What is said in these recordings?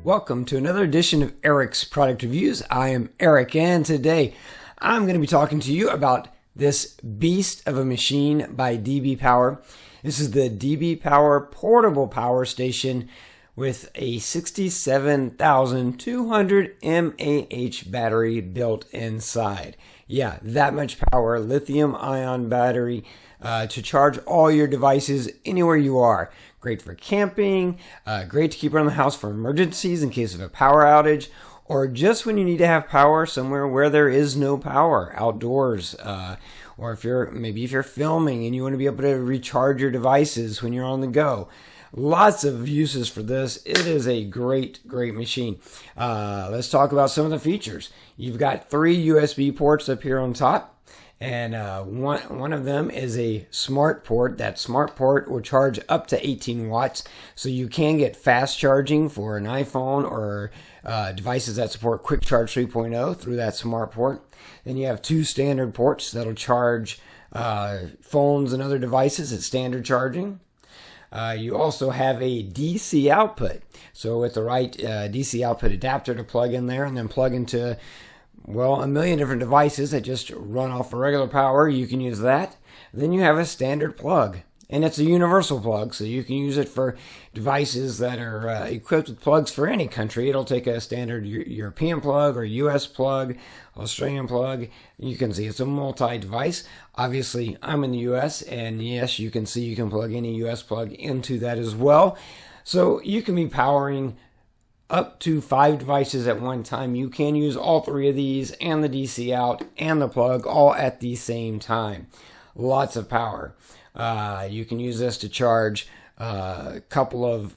Welcome to another edition of Eric's Product Reviews. I am Eric, and today I'm going to be talking to you about this beast of a machine by DBPower. This is the DBPower portable power station with a 67,200 mAh battery built inside. Yeah, that much power, lithium-ion battery to charge all your devices anywhere you are. Great for camping, great to keep around the house for emergencies in case of a power outage, or just when you need to have power somewhere where there is no power, outdoors, or if you're filming and you want to be able to recharge your devices when you're on the go. Lots of uses for this. It is a great machine. Let's talk about some of the features. You've got 3 USB ports up here on top. And one of them is a smart port. That smart port will charge up to 18 watts. So you can get fast charging for an iPhone or devices that support Quick Charge 3.0 through that smart port. Then you have 2 standard ports that'll charge phones and other devices at standard charging. You also have a DC output. So with the right DC output adapter to plug in there and then plug into a million different devices that just run off of regular power, you can use that. Then you have a standard plug, and it's a universal plug, so you can use it for devices that are equipped with plugs for any country. It'll take a standard European plug or US plug, Australian plug. You can see it's a multi-device. Obviously, I'm in the US, and yes, you can see you can plug any US plug into that as well. So you can be powering up to 5 devices at one time. You can use all 3 of these and the DC out and the plug all at the same time. Lots of power. You can use this to charge a couple of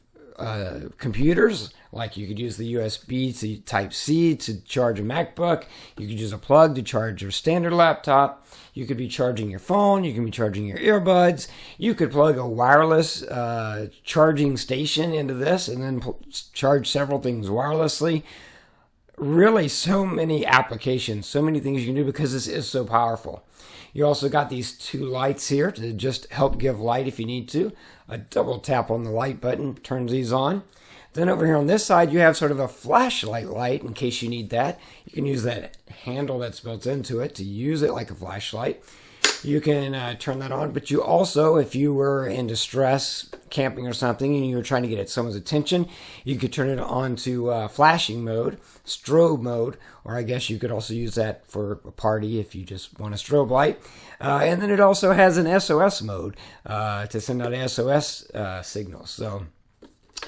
computers. Like you could use the USB to Type-C to charge a MacBook. You could use a plug to charge your standard laptop. You could be charging your phone. You can be charging your earbuds. You could plug a wireless charging station into this and then charge several things wirelessly. Really, so many applications, so many things you can do because this is so powerful. You also got these 2 lights here to just help give light if you need to. A double tap on the light button turns these on. Then over here on this side, you have sort of a flashlight light in case you need that. You can use that handle that's built into it to use it like a flashlight. You can turn that on, but you also, if you were in distress, camping or something, and you were trying to get someone's attention, you could turn it on to flashing mode, strobe mode, or I guess you could also use that for a party if you just want a strobe light. And then it also has an SOS mode to send out SOS signals, so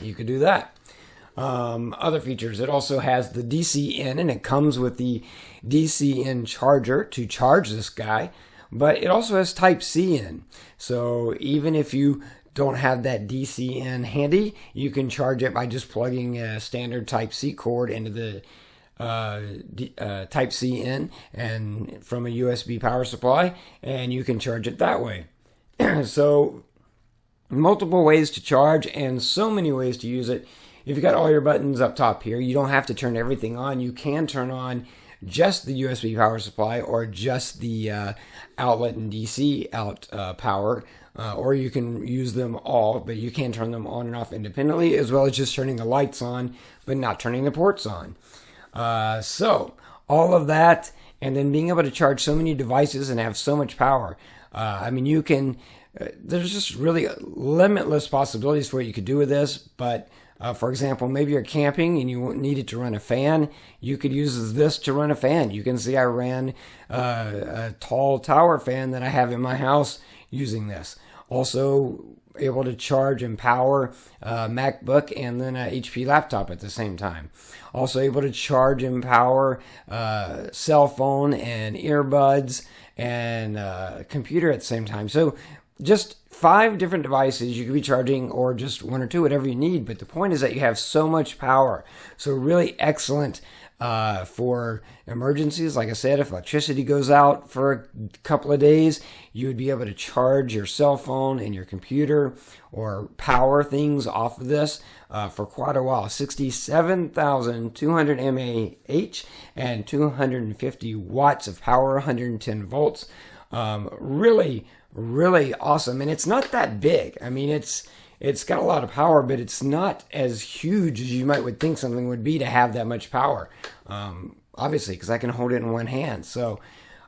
you could do that. Other features, it also has the DC in, and it comes with the DC in charger to charge this guy. But it also has Type-C in. So even if you don't have that DC in handy, you can charge it by just plugging a standard Type-C cord into the Type-C in and from a USB power supply, and you can charge it that way. So multiple ways to charge and so many ways to use it. If you've got all your buttons up top here, you don't have to turn everything on. You can turn on just the USB power supply or just the outlet and DC out power, or you can use them all, but you can turn them on and off independently, as well as just turning the lights on, but not turning the ports on. So all of that, and then being able to charge so many devices and have so much power. You can, there's just really limitless possibilities for what you could do with this, but for example, maybe you're camping and you needed to run a fan. You could use this to run a fan. You can see I ran a tall tower fan that I have in my house using this. Also able to charge and power a MacBook and then a HP laptop at the same time. Also able to charge and power cell phone and earbuds and computer at the same time. So just 5 different devices you could be charging, or just 1 or 2, whatever you need. But the point is that you have so much power. So really excellent for emergencies. Like I said, if electricity goes out for a couple of days, you would be able to charge your cell phone and your computer or power things off of this for quite a while. 67,200 mAh and 250 watts of power, 110 volts. Really awesome. And it's not that big. I mean, it's It's got a lot of power, but it's not as huge as you might would think something would be to have that much power. Obviously, because I can hold it in one hand. So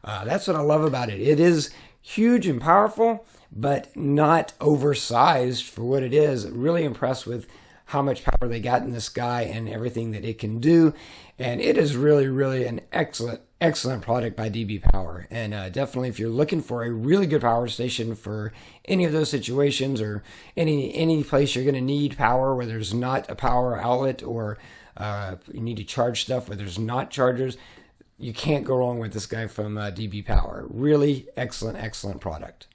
that's what I love about it. It is huge and powerful, but not oversized for what it is. Really impressed with how much power they got in this guy and everything that it can do. And it is really, really an excellent product by DBPower. And definitely, if you're looking for a really good power station for any of those situations or any place you're going to need power where there's not a power outlet, or you need to charge stuff where there's not chargers, you can't go wrong with this guy from DBPower. Really excellent product.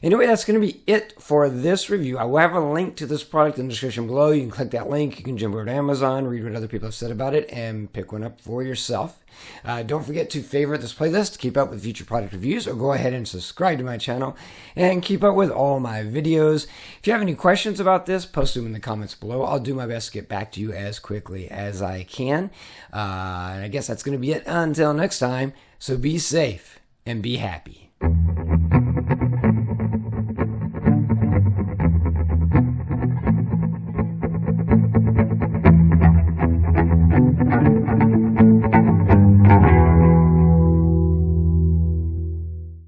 Anyway, that's going to be it for this review. I will have a link to this product in the description below. You can click that link. You can jump over to Amazon, read what other people have said about it, and pick one up for yourself. Don't forget to favorite this playlist to keep up with future product reviews, or go ahead and subscribe to my channel and keep up with all my videos. If you have any questions about this, post them in the comments below. I'll do my best to get back to you as quickly as I can. And I guess that's going to be it until next time. So be safe and be happy.